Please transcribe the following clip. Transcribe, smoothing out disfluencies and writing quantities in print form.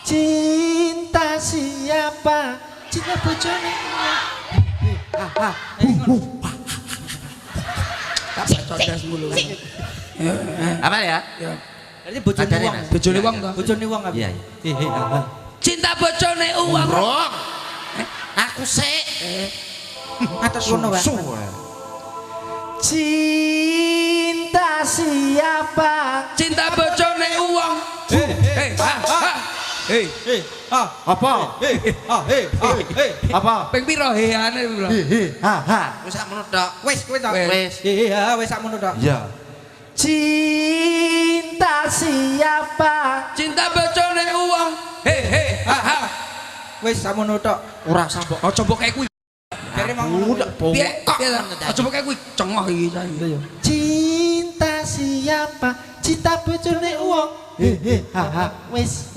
Cinta siapa? Cinta bojone. Apa ya? Berarti bojone wong. Bojone wong to. Bojone wong apa? Iya. Cinta bojone uang. Rong. Aku sik. Atas ngono wae. Cinta siapa? Cinta bojone uang. Apa? Apa? Ping piro heane piro? Wis sakmono tok. Wis kowe tok. Wis. Iya, wis sakmono tok. Iya. Cinta siapa? Cinta bojone uang. Wis sakmono tok. Ora sambok. Aja mbok kae kuwi. Jare mau ngono. Piye? Aja mbok kae kuwi cengah iki saiki. Cinta siapa? Cinta bojone wong. Wis.